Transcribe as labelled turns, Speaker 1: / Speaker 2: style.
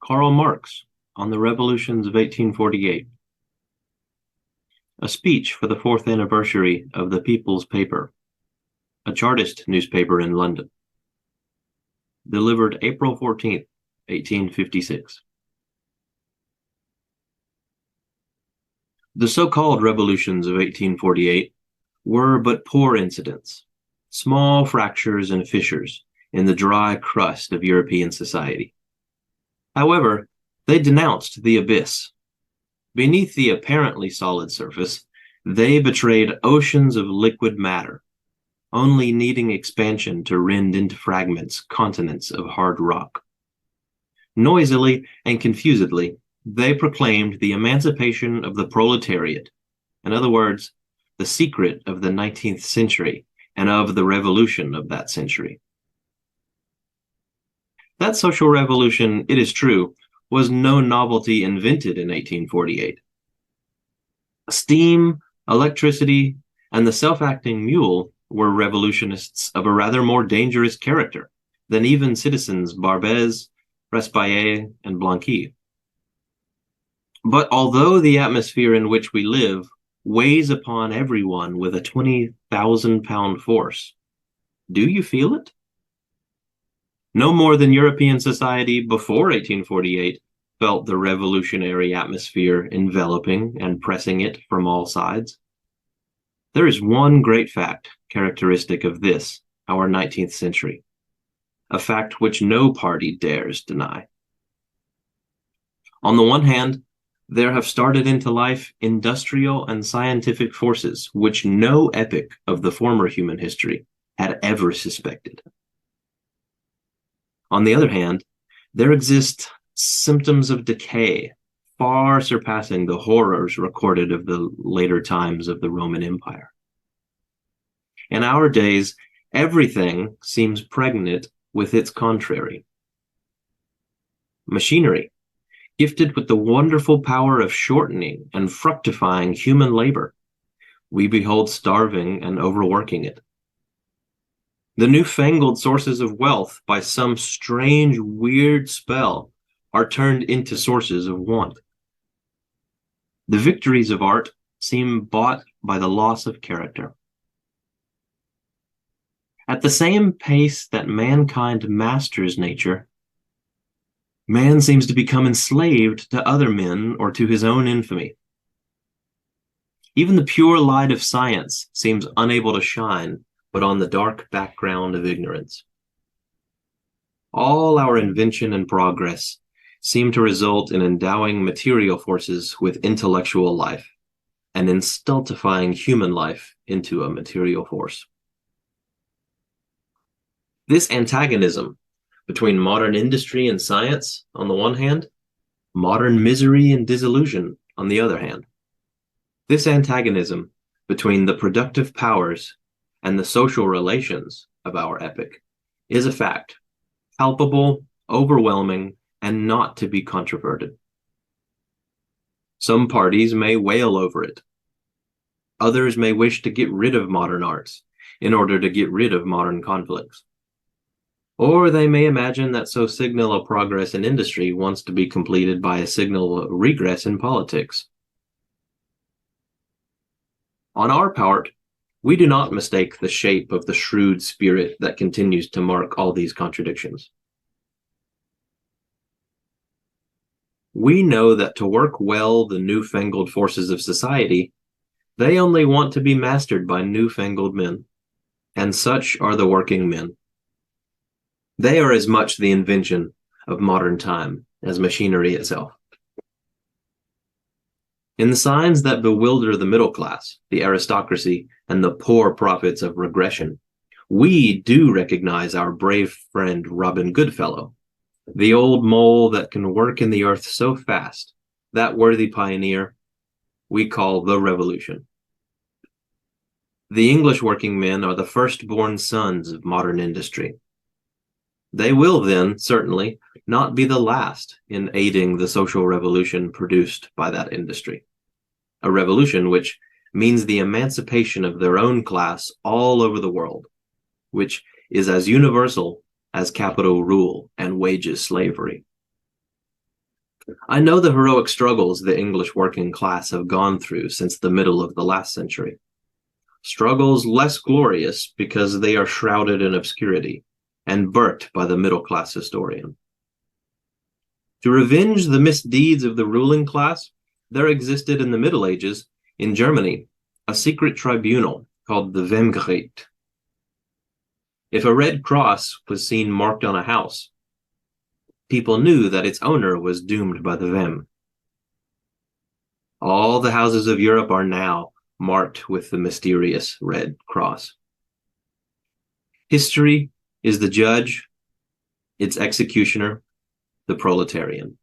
Speaker 1: Karl Marx on the revolutions of 1848. A speech for the fourth anniversary of the People's Paper, a Chartist newspaper in London. Delivered April 14th, 1856. The so-called revolutions of 1848 were but poor incidents, small fractures and fissures in the dry crust of European society. However, they denounced the abyss. Beneath the apparently solid surface, they betrayed oceans of liquid matter, only needing expansion to rend into fragments continents of hard rock. Noisily and confusedly, they proclaimed the emancipation of the proletariat, in other words, the secret of the 19th century and of the revolution of that century. That social revolution, it is true, was no novelty invented in 1848. Steam, electricity, and the self-acting mule were revolutionists of a rather more dangerous character than even citizens Barbès, Respighi, and Blanqui. But although the atmosphere in which we live weighs upon everyone with a 20,000-pound force, do you feel it? No more than European society before 1848 felt the revolutionary atmosphere enveloping and pressing it from all sides. There is one great fact characteristic of this, our 19th century, a fact which no party dares deny. On the one hand, there have started into life industrial and scientific forces which no epoch of the former human history had ever suspected. On the other hand, there exist symptoms of decay far surpassing the horrors recorded of the later times of the Roman Empire. In our days, everything seems pregnant with its contrary. Machinery, gifted with the wonderful power of shortening and fructifying human labor, we behold starving and overworking it. The newfangled sources of wealth, by some strange, weird spell, are turned into sources of want. The victories of art seem bought by the loss of character. At the same pace that mankind masters nature, man seems to become enslaved to other men or to his own infamy. Even the pure light of science seems unable to shine but on the dark background of ignorance. All our invention and progress seem to result in endowing material forces with intellectual life and in stultifying human life into a material force. This antagonism between modern industry and science on the one hand, modern misery and disillusion on the other hand. This antagonism between the productive powers and the social relations of our epoch is a fact, palpable, overwhelming, and not to be controverted. Some parties may wail over it. Others may wish to get rid of modern arts in order to get rid of modern conflicts. Or they may imagine that so signal a progress in industry wants to be completed by a signal regress in politics. On our part, we do not mistake the shape of the shrewd spirit that continues to mark all these contradictions. We know that to work well the newfangled forces of society, they only want to be mastered by newfangled men, and such are the working men. They are as much the invention of modern time as machinery itself. In the signs that bewilder the middle class, the aristocracy, and the poor prophets of regression, we do recognize our brave friend Robin Goodfellow, the old mole that can work in the earth so fast, that worthy pioneer we call the revolution. The English working men are the firstborn sons of modern industry. They will then, certainly, not be the last in aiding the social revolution produced by that industry. A revolution which means the emancipation of their own class all over the world, which is as universal as capital rule and wages slavery. I know the heroic struggles the English working class have gone through since the middle of the last century. Struggles less glorious because they are shrouded in obscurity and burnt by the middle class historian. To revenge the misdeeds of the ruling class, there existed in the Middle Ages, in Germany, a secret tribunal called the Wemgericht. If a red cross was seen marked on a house, people knew that its owner was doomed by the Wem. All the houses of Europe are now marked with the mysterious red cross. History is the judge, its executioner, the proletarian.